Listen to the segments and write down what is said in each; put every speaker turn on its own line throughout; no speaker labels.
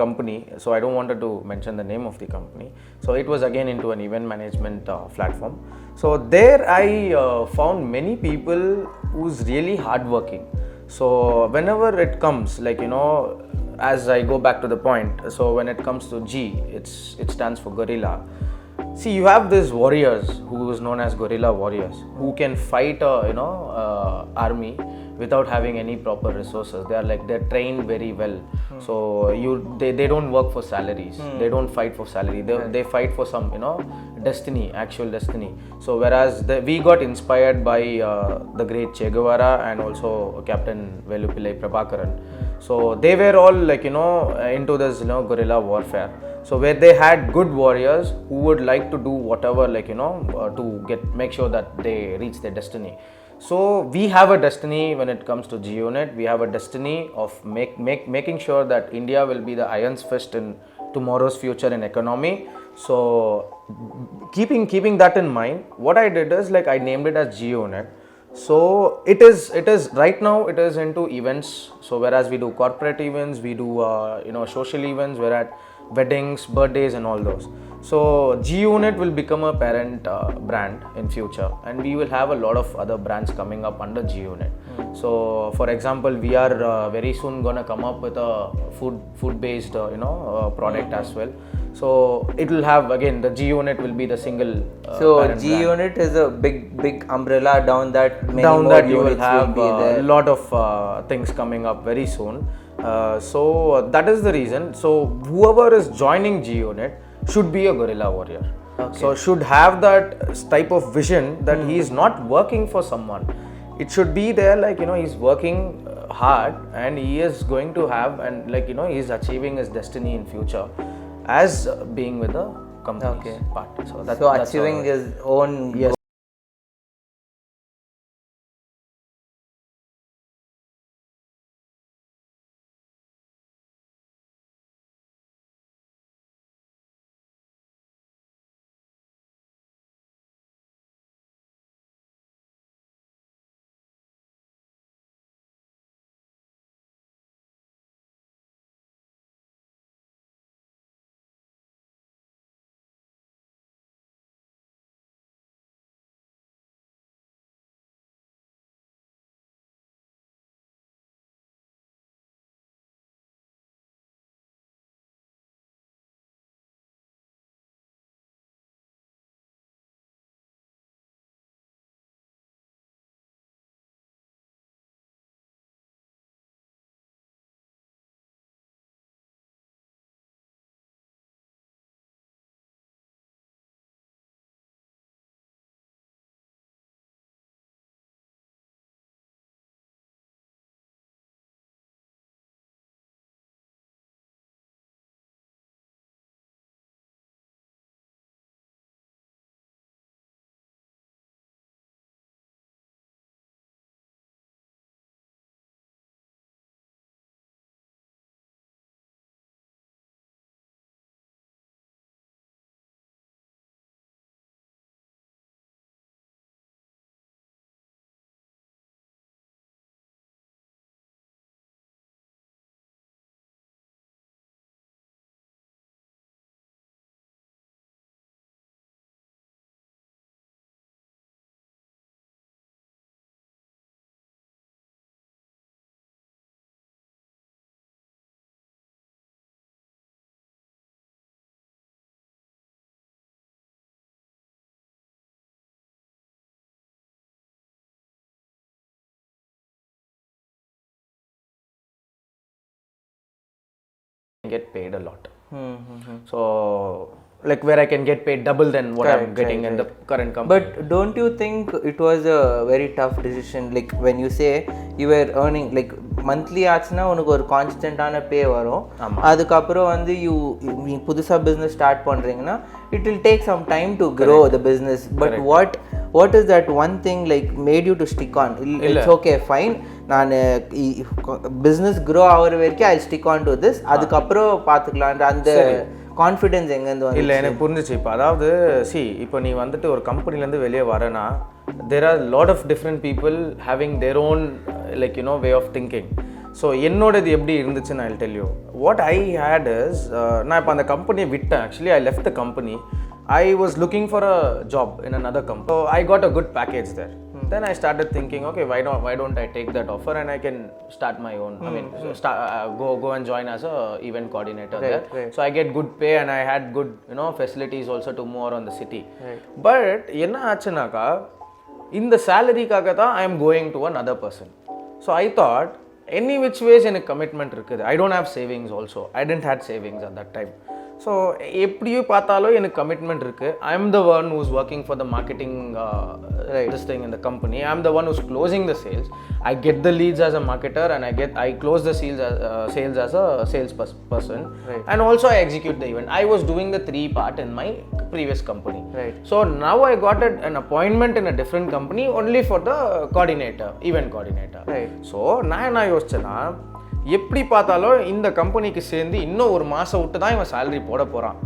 company, so I don't wanted to mention the name of the company. So it was again into an event management platform. So there I found many people who's really hardworking. So whenever it comes, like as I go back to the point, so when it comes to G, it stands for gorilla. See, you have these warriors who is known as guerrilla warriors who can fight a army without having any proper resources. They're trained very well. So they don't work for salaries. They don't fight for salary. They fight for some destiny, actual destiny. So whereas we got inspired by the great Che Guevara and also Captain Velupillai Prabhakaran. So they were all into this guerrilla warfare. So where they had good warriors who would like to do whatever to make sure that they reach their destiny. So we have a destiny when it comes to G-Unit. We have a destiny of making sure that India will be the iron's fist in tomorrow's future in economy. So keeping that in mind, what I did is I named it as G-Unit. So it is right now it is into events. So whereas we do corporate events, we do social events, we're at weddings, birthdays and all those. So G-Unit will become a parent brand in future, and we will have a lot of other brands coming up under G-Unit. So for example, we are very soon going to come up with a food based product as well. So it will have, again, the G-Unit will be the single
so G-Unit is a big umbrella. Down that
you will have a lot of things coming up very soon. So that is the reason. So whoever is joining G-Unit should be a guerrilla warrior. Okay. So should have that type of vision that he is not working for someone. It should be there he's working hard and he is going to have, and he is achieving his destiny in future as being with the company's part. So that's
achieving his own.
Yes. Get paid a lot. So where I can get paid double than what I'm getting in the current company.
But don't you think it was a very tough decision? When you say you were earning monthly ஆச்சுனா உனக்கு ஒரு கான்ஸ்டன்ட்டான பே வரும். அதுக்கப்புறம் நீ புதுசா business start பண்றீங்கன்னா it will take some time to grow the business. But what is that one thing made you to stick on? It's okay, fine, நான் business grow ஆகுற வரைக்கும் I'll stick on to this, அதுக்கப்புறம் பார்த்துக்கலாம். அந்த confidence எங்கேருந்து வந்து?
இல்லை, எனக்கு புரிஞ்சிச்சு. இப்போ அதாவது இப்போ நீ ஒரு கம்பெனிலேருந்து வெளியே வரனா, there are a lot of different people having their own way of thinking. So என்னோடது எப்படி இருந்துச்சுன்னு I'll tell you. What I had is, நான் இப்போ அந்த கம்பெனியை விட்டேன். Actually, I left the company. I was looking for a job in another company. So I got a good package there. Then I started thinking, okay, why don't I take that offer and I can start my own. I mean, go and join as a event coordinator there. So I get good pay and I had good, facilities also to move around the city. But என்ன ஆச்சுனாக்கா இந்த சேலரிக்காக தான் I am going to another person. So I thought, any which ways எனக்கு commitment இருக்குது. I don't have savings also. I didn't had savings at that time. So எப்படியும் பார்த்தாலும் எனக்கு commitment இருக்குது. I am the one who's working for the marketing this thing in the company. I am the one who's closing the sales. I get the leads as a marketer and I close the sales as a sales person. And also I execute the event. I was doing the 3 part in my previous company. So now I got an appointment in a different company only for the coordinator, event coordinator. So நான் என்ன யோசிச்சேன்னா, எப்படி பார்த்தாலும் இந்த கம்பெனிக்கு சேர்ந்து இன்னும் ஒரு மாதம் விட்டு தான் இவன் சேலரி போட போகிறான்.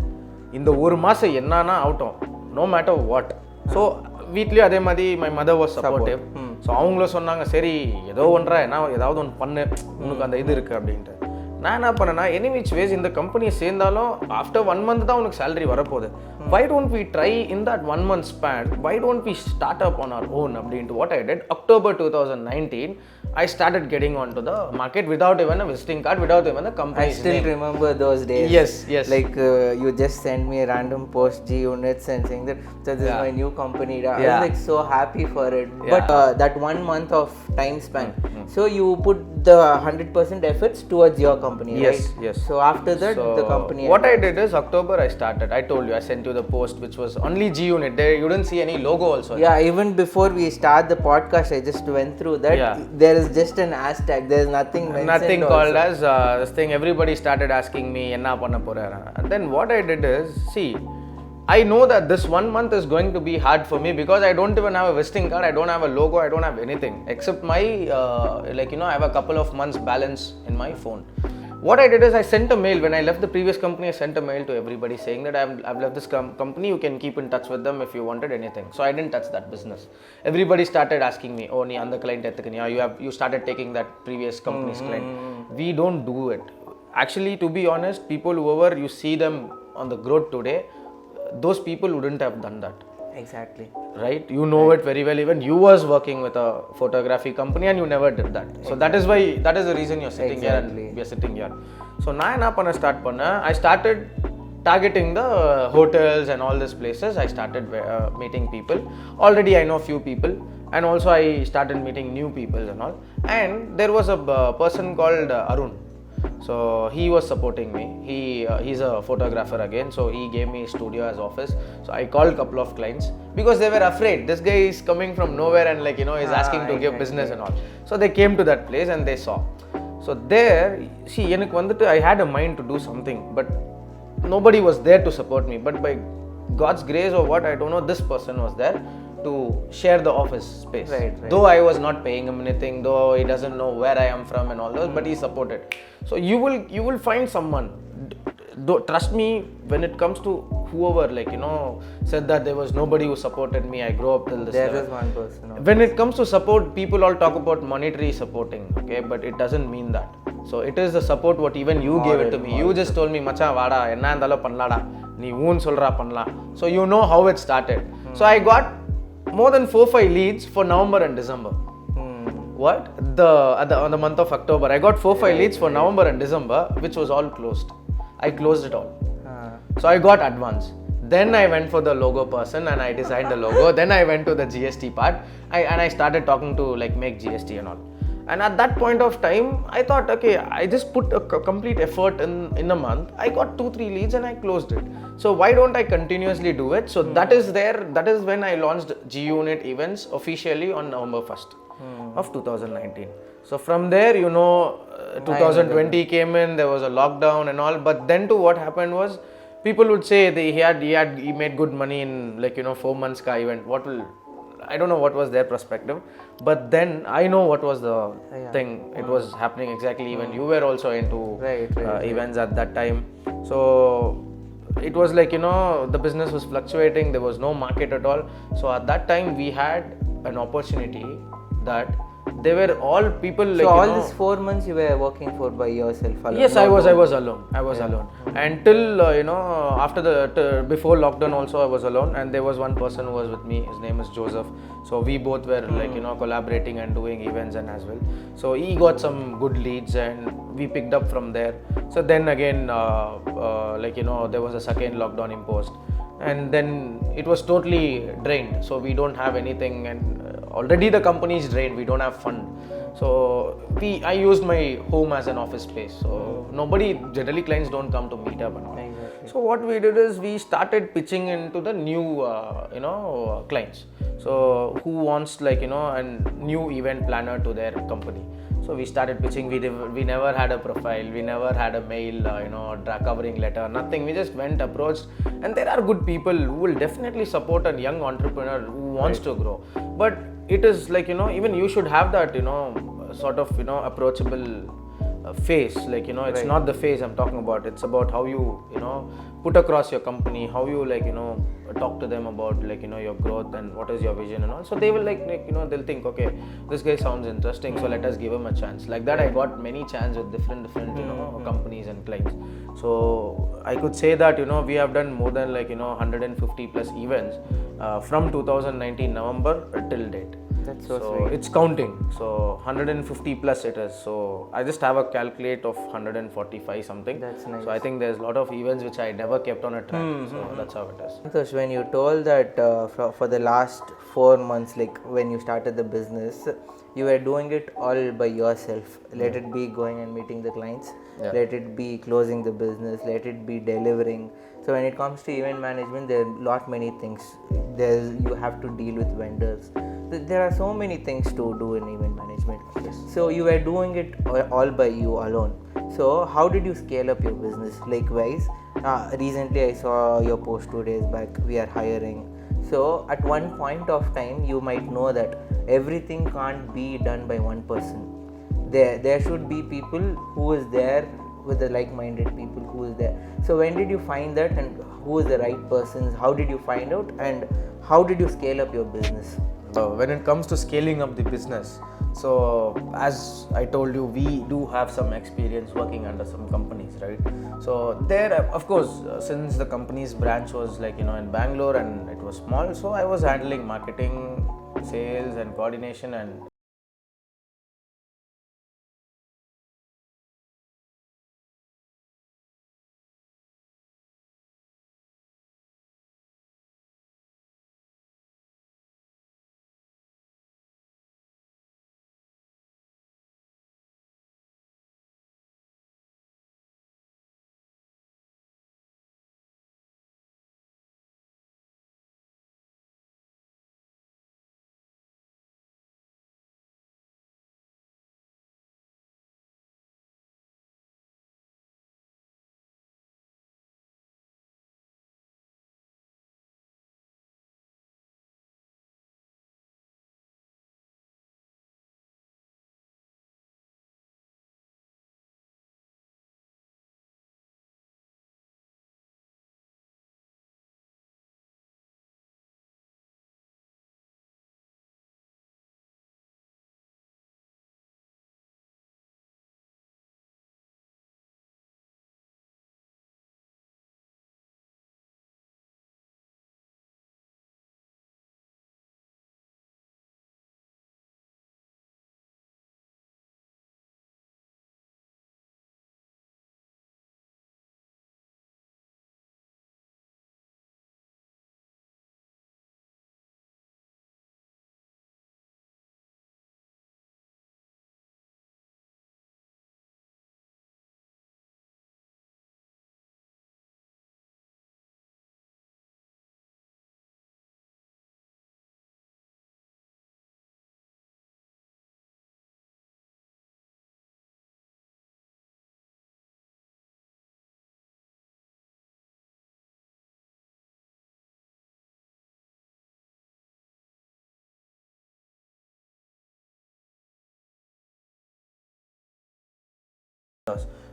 இந்த ஒரு மாதம் என்னன்னா ஆகட்டும், நோ மேட்டர் வாட். ஸோ வீட்லேயும் அதே மாதிரி my mother was supportive. So அவங்களும் சொன்னாங்க, சரி ஏதோ ஒன்றா ஏதாவது ஒன்று பண்ணு, உனக்கு அந்த இது இருக்குது அப்படின்ட்டு. நான் என்ன பண்ணேன்னா, எனி விச் வேஸ் இந்த கம்பெனியை சேர்ந்தாலும் ஆஃப்டர் 1 month தான் உனக்கு சேலரி வரப்போகுது. Why don't we try in that 1 month span? Why don't we start up on our own? அப்படின்ட்டு what I did, October 2019, I started getting onto the market without even a visiting card, without even a company.
I still remember those days.
Yes.
Like you just sent me a random post, G Units, and saying that this is my new company. I was like so happy for it. But that 1 month of time span, so you put the 100% efforts towards your company, right?
Yes.
So after that, the company.
What I did is, October I started. I told you, I sent you the post which was only G Unit. There you didn't see any logo also.
Yeah, even before we start the podcast, I just went through that. There is just an hashtag. There is nothing mentioned.
Nothing called as this thing. Everybody started asking me, enna panna pora. And then what I did is, see, I know that this 1 month is going to be hard for me because I don't even have a visiting card, I don't have a logo, I don't have anything except my I have a couple of months balance in my phone. What I did is I sent a mail. When I left the previous company, I sent a mail to everybody saying that I've left this company, you can keep in touch with them if you wanted anything. So I didn't touch that business. Everybody started asking me, oh, nee andha client ettukaniya, you started taking that previous company's client. We don't do it. Actually, to be honest, people whoever you see them on the growth today, those people wouldn't have done that.
Exactly.
Right? You know it very well. Even you was working with a photography company and you never did that. So that is the reason you're sitting here and we are sitting here. So நான் என்ன பண்ண start பண்ணேன், I started targeting the hotels and all these places. I started meeting people. Already I know few people, and also I started meeting new people and all. And there was a person called Arun. So he was supporting me. He's a photographer again, so he gave me studio as office. So I called couple of clients because they were afraid. This guy is coming from nowhere and is asking to give business and all. So they came to that place and they saw. So there, see, I had a mind to do something, but nobody was there to support me. But by God's grace or what, I don't know, this person was there to share the office space. Right. Though I was not paying him anything, though he doesn't know where I am from and all those, but he supported. So you will find someone. Trust me, when it comes to whoever said that there was nobody who supported me, I grew up till this
there
level.
Is one person. Okay.
When it comes to support, people all talk about monetary supporting, okay, but it doesn't mean that. So it is the support what even you gave it to me. You just told me, macha vada enna andalo pannalada nee oon solra pannalam. So you know how it started. So I got more than 4-5 leads for November and December. What? On the month of October, I got 4-5 leads for November and December, which was all closed. I closed it all. So I got advance. Then I went for the logo person and I designed the logo. Then I went to the GST part and I started talking to make GST and all. And at that point of time, I thought, okay, I just put a complete effort in a month. I got 2-3 leads and I closed it. So why don't I continuously do it? So that is when I launched G Unit Events officially on November 1st of 2019. So from there, 2020 came in, there was a lockdown and all. But then too, what happened was, people would say he made good money in 4 months ka event. I don't know what was their perspective, but then I know what was the thing. It was happening exactly when you were also into events at that time. So it was the business was fluctuating, there was no market at all. So at that time we had an opportunity that they were all people like,
So all these 4 months you were working for by yourself alone?
Yes, I was alone. Until after before lockdown also I was alone, and there was one person who was with me. His name is Joseph. So we both were like collaborating and doing events and as well. So he got some good leads and we picked up from there. So then again there was a second lockdown imposed, and then it was totally drained. So we don't have anything, and already the company is drained. We don't have fund. So I used my home as an office space. So nobody, generally clients don't come to meet up and all.
Exactly.
So what we did is we started pitching into the new clients. So who wants a new event planner to their company. So we started pitching. We never had a profile. We never had a mail, covering letter, nothing. We just went, approached, and there are good people who will definitely support a young entrepreneur who wants to grow. But it is like, even you should have that, sort of, approachable face. Like, it's not the face I'm talking about. It's about how you, put across your company, how you talk to them about your growth and what is your vision and all. So they will they'll think, okay, this guy sounds interesting, so let us give him a chance. Like that I got many chances with different companies and clients. So I could say that we have done more than 150 plus events from 2019 November till date.
That's so sweet.
It's counting. So 150 plus it is. So I just have a calculate of 145 something.
That's nice.
So I think there's a lot of events which I never kept on a track. So that's how it is.
Santosh, when you told that for the last 4 months, like when you started the business, you were doing it all by yourself. Let it be going and meeting the clients, let it be closing the business, let it be delivering. So when it comes to event management, there are lot many things. You have to deal with vendors. There are so many things to do in event management.
Yes.
So you were doing it all by you alone. So how did you scale up your business? Likewise, recently I saw your post 2 days back, we are hiring. So at one point of time, you might know that everything can't be done by one person. There should be people who is there with the like-minded people who is there. So when did you find that, and who is the right persons? How did you find out, and how did you scale up your business?
When it comes to scaling up the business, so as I told you, we do have some experience working under some companies, right? So there, of course, since the company's branch was in Bangalore and it was small, so I was handling marketing, sales and coordination and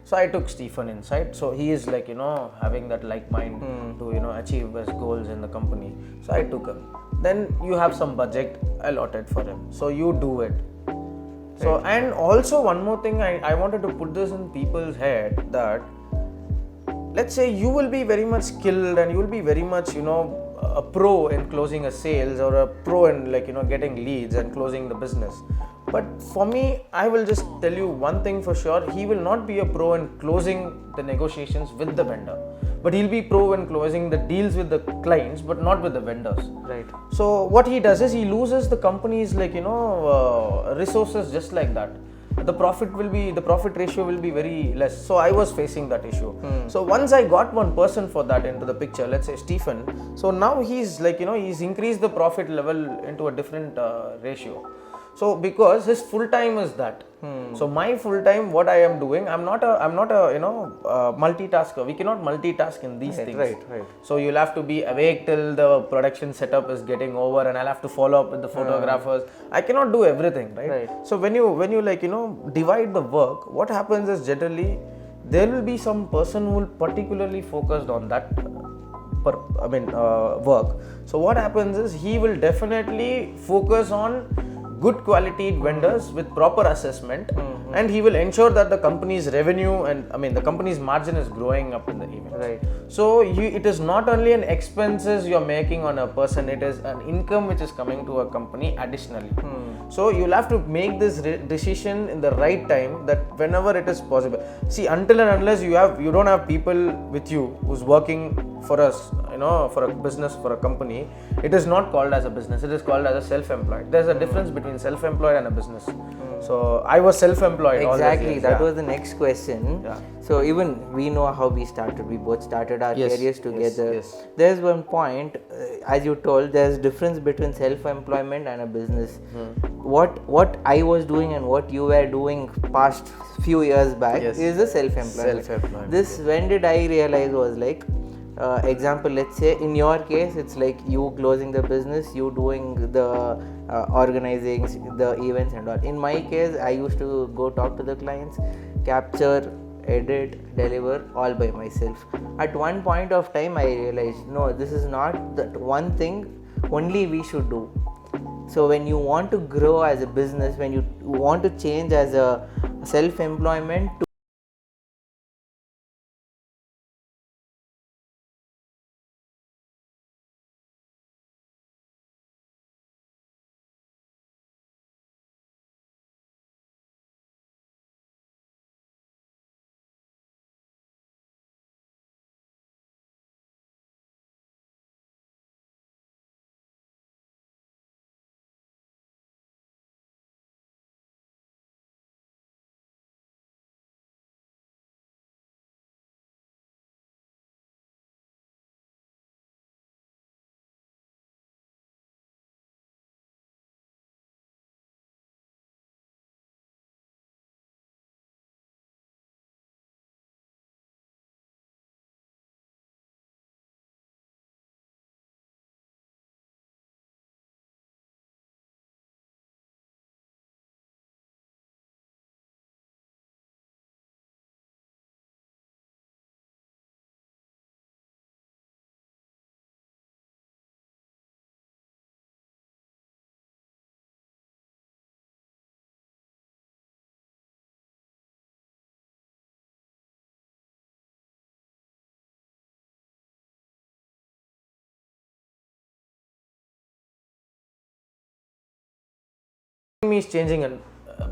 so I took Stephen inside. So he is having that like mind to achieve his goals in the company. So I took him. Then you have some budget allotted for him. So you do it. So and also one more thing I wanted to put this in people's head that let's say you will be very much skilled and you will be very much a pro in closing a sales or a pro in getting leads and closing the business. But for me, I will just tell you one thing for sure, he will not be a pro in closing the negotiations with the vendor, but he'll be pro in closing the deals with the clients but not with the vendors.
Right.
So what he does is he loses the company's resources just like that. The profit ratio will be very less. So I was facing that issue. So once I got one person for that into the picture, let's say Stephen, so now he's he's increased the profit level into a different ratio. So because his full time is that. So my full time, what I am doing, I'm not a multitasker. We cannot multitask in these things.
Right.
So you'll have to be awake till the production setup is getting over, and I'll have to follow up with the photographers. I cannot do everything, right? So when you divide the work, what happens is generally there will be some person who will particularly focused on that work. So what happens is he will definitely focus on good quality vendors with proper assessment, and he will ensure that the company's revenue and the company's margin is growing up in the event.
Right.
So it is not only an expenses you're making on a person, it is an income which is coming to a company additionally. So you'll have to make this decision in the right time, that whenever it is possible. See, until and unless you don't have people with you who's working for us, for a business, for a company, it is not called as a business, it is called as a self-employed. There's a difference between self-employed and a business. So I was self-employed.
Exactly, that was the next question.
Yeah.
So even we know how we started. We both started our careers together.
Yes.
There's one point, as you told, there's difference between self-employment and a business. What I was doing and what you were doing past few years back is a self-employment. This, when did I realize, was example, let's say in your case it's like you closing the business, you doing the organizing the events and all. In my case, I used to go talk to the clients, capture, edit, deliver all by myself. At one point of time I realized, no, this is not that one thing only we should do. So when you want to grow as a business, when you want to change as a self-employment to
is changing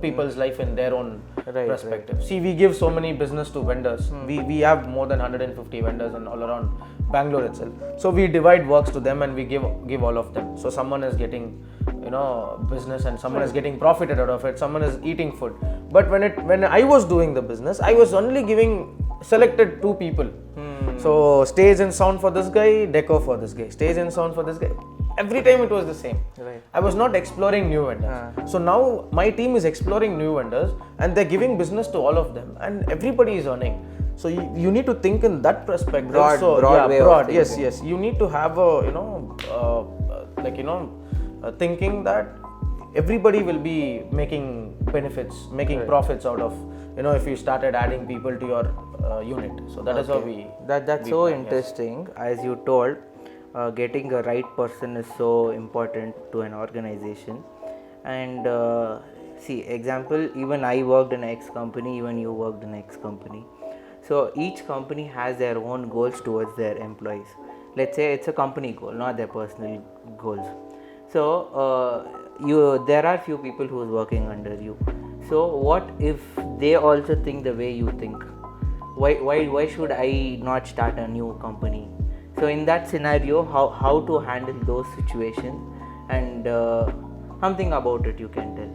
people's life in their own perspective. See, we give so many business to vendors. We have more than 150 vendors and all around Bangalore itself. So we divide works to them and we give all of them. So someone is getting business and someone is getting profited out of it. Someone is eating food. But when I was doing the business, I was only giving selected 2 people. So stage and sound for this guy, decor for this guy, stage and sound for this guy. Every time it was the same. I was not exploring new vendors. So now my team is exploring new vendors and they're giving business to all of them and everybody is earning. So you need to think in that perspective.
Broad way of thinking.
Yes. You need to have thinking that everybody will be making benefits, making profits out of, if you started adding people to your unit. So that is how we.
That's so interesting. As you told, getting a right person is so important to an organization, and See, example, even I worked in X company, even you worked in X company. So each company has their own goals towards their employees. Let's say it's a company goal, not their personal goals. So there are few people who is working under you. So what if they also think the way you think? Why should I not start a new company? So in that scenario, how to handle those situations, and something about it you can tell.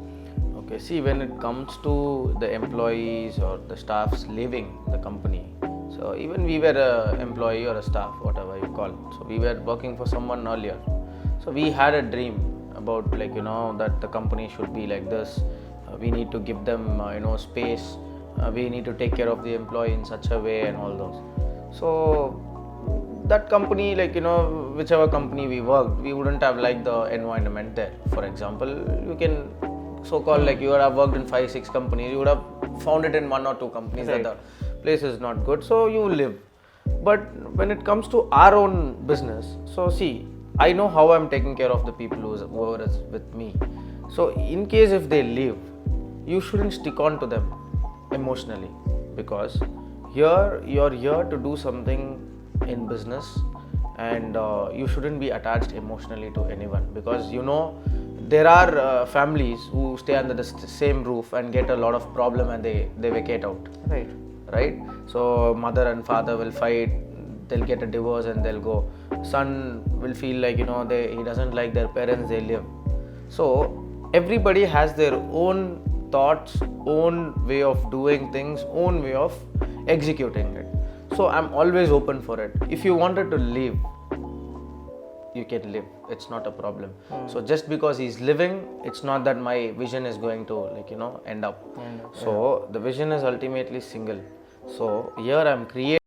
Okay, see, when it comes to the employees or the staffs leaving the company, so even we were a employee or a staff, whatever you call. So we were working for someone earlier. So we had a dream about, like, that the company should be like this. We need to give them space. We need to take care of the employee in such a way and all those. So that company, like, whichever company we worked, we wouldn't have liked the environment there. For example, you can so-called, like, you would have worked in 5-6 companies, you would have found it in 1 or 2 companies that the place is not good, so you live. But when it comes to our own business, so see, I know how I'm taking care of the people whoever is with me. So in case if they leave, you shouldn't stick on to them emotionally, because here you're here to do something in business, and you shouldn't be attached emotionally to anyone, because there are families who stay under the same roof and get a lot of problem, and they vacate out. Right. So mother and father will fight, they'll get a divorce and they'll go. Son will feel like, he doesn't like their parents, they live. So everybody has their own thoughts, own way of doing things, own way of executing it. So I'm always open for it. If you wanted to leave, you can live, it's not a problem. So just because he's living, it's not that my vision is going to, like, end up. So the vision is ultimately single. So here I'm creating.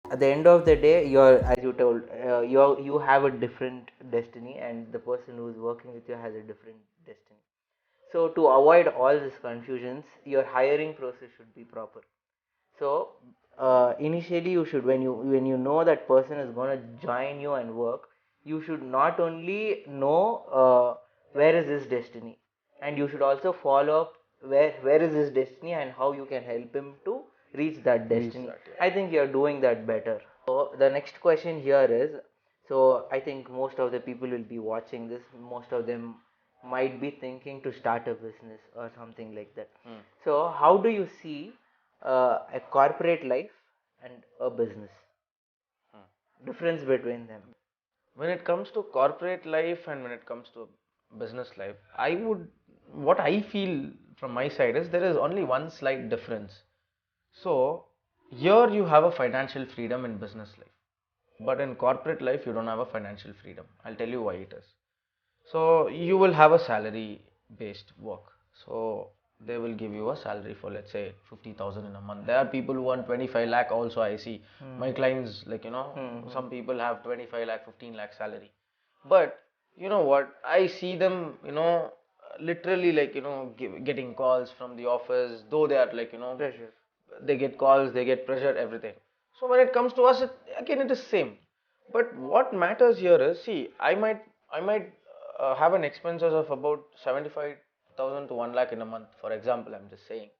At the end of the day, you're, as you told, you have a different destiny, and the person who's working with you has a different destiny. So to avoid all these confusions, your hiring process should be proper. So initially, you should, when you know that person is going to join you and work, you should not only know where is his destiny, and you should also follow up where is his destiny and how you can help him to reach that destiny. I think you're doing that better. So the next question here is, so I think most of the people will be watching this, most of them might be thinking to start a business or something like that. So how do you see a corporate life and a business, difference between them?
When it comes to corporate life and when it comes to business life, what I feel from my side is there is only one slight difference. So, here you have a financial freedom in business life, but in corporate life, you don't have a financial freedom. I'll tell you why it is. So, you will have a salary based work. So, they will give you a salary for, let's say, 50,000 in a month. There are people who earn 25 lakh also. I see my clients, like, some people have 25 lakh, 15 lakh salary. But you know what? I see them, literally, like, getting calls from the office, though they are, like,
Pressure.
they get calls, they get pressure, everything. So when it comes to us, again it is same. But what matters here is, see, I might have an expenses of about 75,000 to 1 lakh in a month. For example, I'm just saying.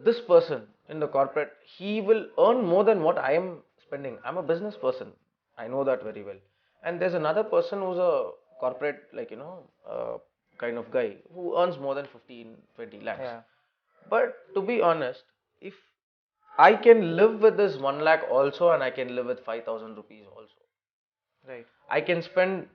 This person in the corporate, he will earn more than what I am spending. I'm a business person. I know that very well. And there's another person who's a corporate, like, kind of guy who earns more than 15, 20 lakhs.
Yeah.
But to be honest, if I can live with this 1 lakh also, and I can live with 5,000 rupees also.
Right.
I can spend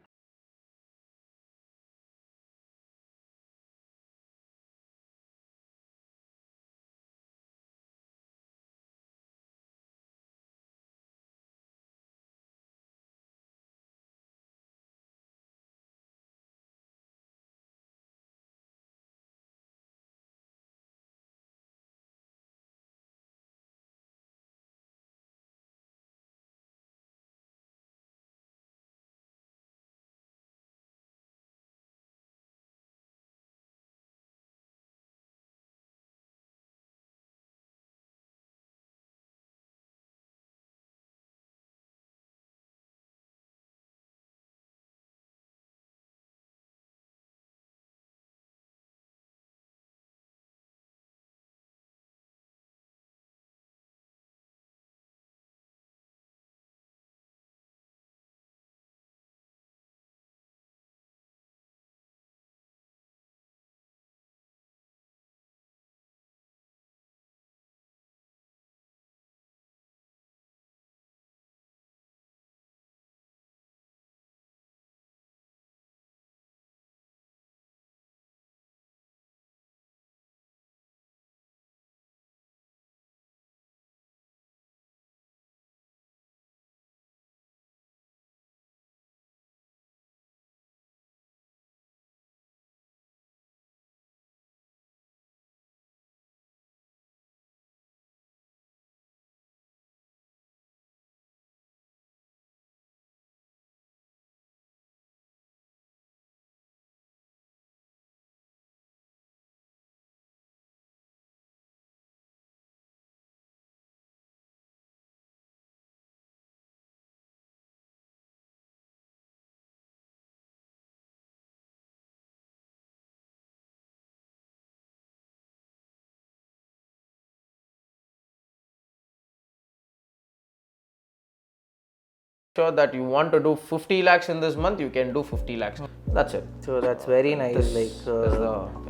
sure that you want to do 50 lakhs in this month, you can do 50 lakhs. That's it.
So that's very nice,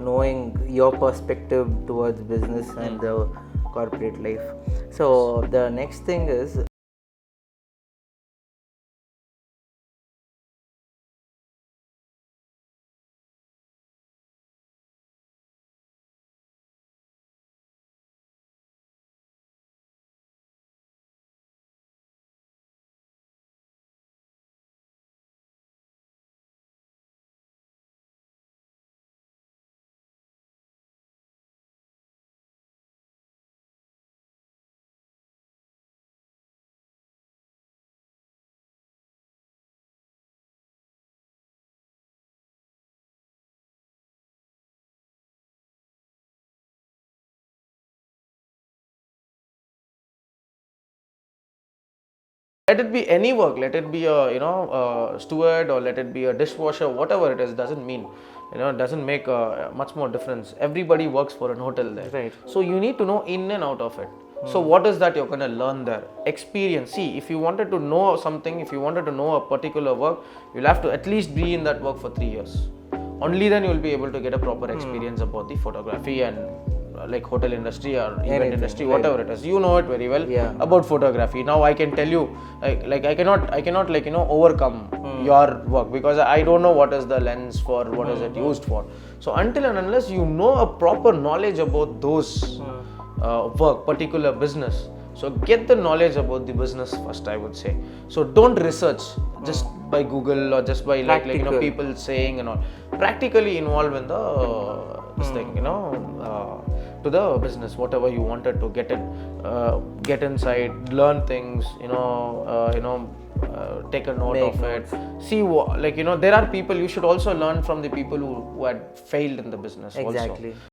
knowing your perspective towards business and the corporate life. So the next thing is,
Let it be any work, let it be a steward, or let it be a dishwasher, whatever it is, doesn't mean, doesn't make much more difference. Everybody works for an hotel there.
Right.
So you need to know in and out of it. So what is that you're going to learn there? Experience. See, if you wanted to know something, if you wanted to know a particular work, you'll have to at least be in that work for 3 years. Only then you will be able to get a proper experience about the photography and like hotel industry or event
Anything,
industry,
right.
whatever it is. You know it very well
Yeah.
about photography. Now I can tell you, like I cannot overcome your work, because I don't know what is the lens for, what is it used for. So until and unless you know a proper knowledge about those work, particular business, so get the knowledge about the business first, I would say. So don't research just by Google or just by like people saying and all. Practically involved in the this thing, to the business, whatever you wanted to get inside, learn things, take a note of it. See what, there are people, you should also learn from the people who had failed in the business.
Exactly.
Also.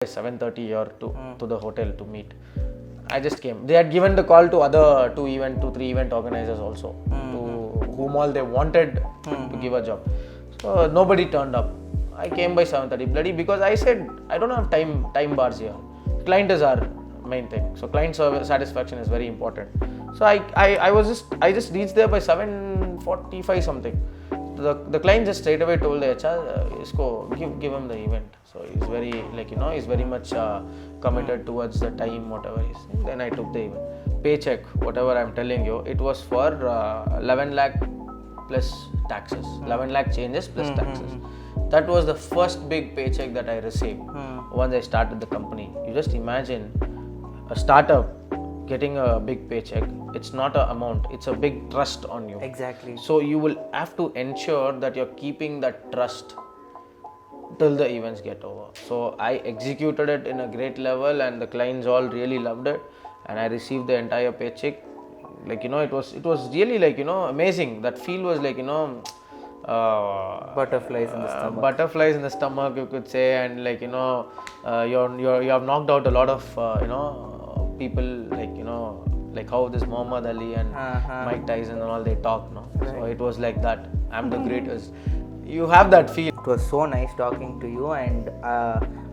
By 7:30 or to the hotel to meet. I just came. They had given the call to other two, three event organizers also, to whom all they wanted to give a job. So nobody turned up. I came by 7:30 bloody, because I said I don't have time bars here. client is our main thing. So client service satisfaction is very important. So I just reached there by 7:45 something. The client just straight away told the HR, isko give him the event. So he's very he's very much committed towards the time, whatever he's saying. Then I took the event. Paycheck, whatever I'm telling you, it was for 11 lakh plus taxes, 11 lakh changes plus taxes. That was the first big paycheck that I received once I started the company. You just imagine a startup getting a big paycheck. It's not an amount, it's a big trust on you.
Exactly.
So you will have to ensure that you're keeping that trust till the events get over. So I executed it in a great level, and the clients all really loved it, and I received the entire paycheck. It was really amazing. That feel was
Butterflies in the stomach.
Butterflies in the stomach, you could say. And you have knocked out a lot of people, like how this Muhammad Ali and Mike Tyson and all, they talk, no? Right. So it was like that. I'm the greatest. You have that feel.
It was so nice talking to you, and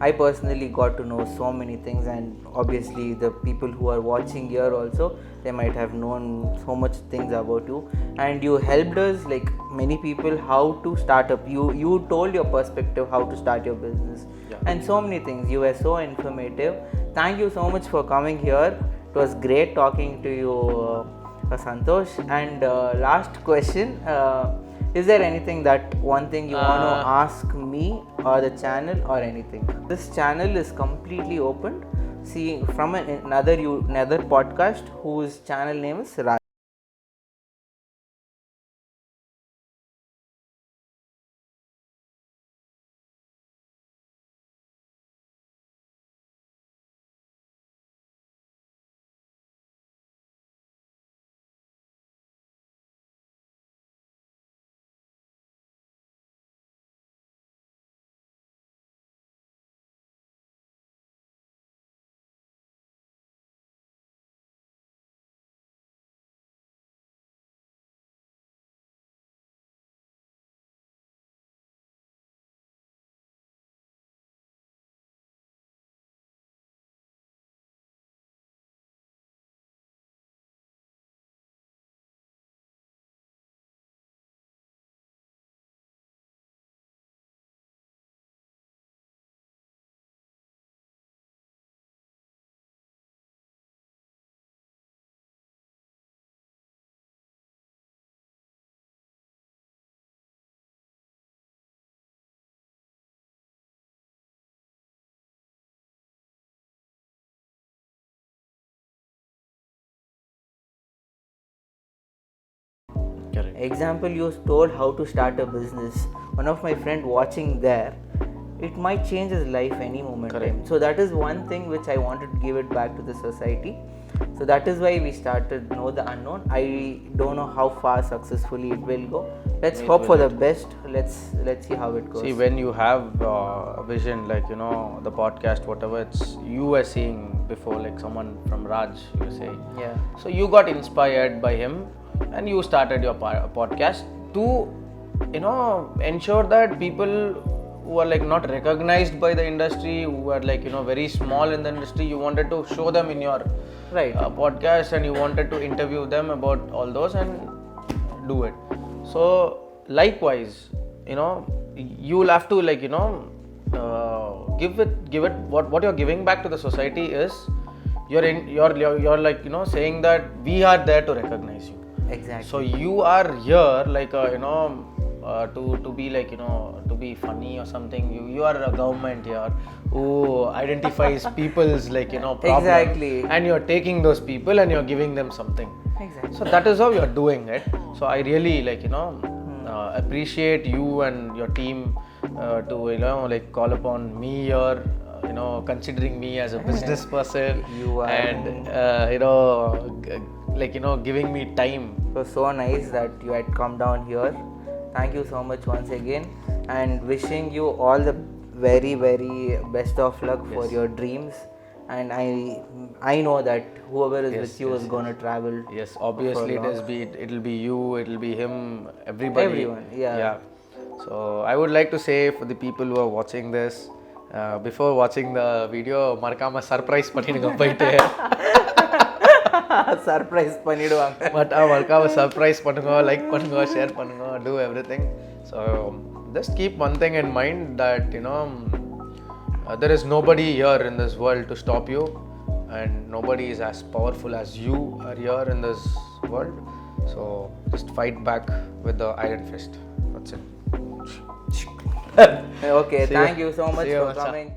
I personally got to know so many things, and obviously the people who are watching here also, they might have known so much things about you, and you helped us, like many people, how to start up. You told your perspective how to start your business, and so many things. You were so informative. Thank you so much for coming here. It was great talking to you, Santosh. And last question, is there anything, that one thing you want to ask me or the channel or anything? This channel is completely opened. See, from another podcast whose channel name is Raj.
Correct.
Example, you told how to start a business. One of my friend watching there, it might change his life any moment.
Correct.
So that is one thing which I wanted to give it back to the society. So that is why we started Know the Unknown. I don't know how far successfully it will go. Let's hope for the best. Let's see how it goes.
See, when you have a vision, like the podcast, whatever, it's you were seeing before, like someone from Raj, you were saying.
Yeah.
So you got inspired by him, and you started your podcast to ensure that people who are like not recognized by the industry, who are like very small in the industry, you wanted to show them in your
Right.
podcast, and you wanted to interview them about all those and do it. So likewise, you will have to give it what you're giving back to the society is you're like saying that we are there to recognize you.
Exactly.
So you are here like to be like to be funny or something. You are a government here who identifies people's problem.
Exactly.
And you're taking those people and you're giving them something.
Exactly.
So that is how you're doing it. So I really appreciate you and your team to call upon me here, considering me as a business person.
You are.
And giving me time.
It was so nice that you had come down here. Thank you so much once again, and wishing you all the very, very best of luck for your dreams. And I know that whoever is with you is going to travel.
Yes, obviously it'll be you, it'll be him, everybody.
Everyone, yeah.
So I would like to say, for the people who are watching this, Before watching the video, மறக்காம surprise பண்ணிடுங்க போயிட்டு.
Surprise பண்ணிடுவாங்க.
But மறக்காம surprise பண்ணுங்க, like பண்ணுங்க, share பண்ணுங்க, do everything. So just keep one thing in mind that there is nobody here in this world to stop you, and nobody is as powerful as you are here in this world. So just fight back with the iron fist. That's it.
Okay, thank you so much for coming.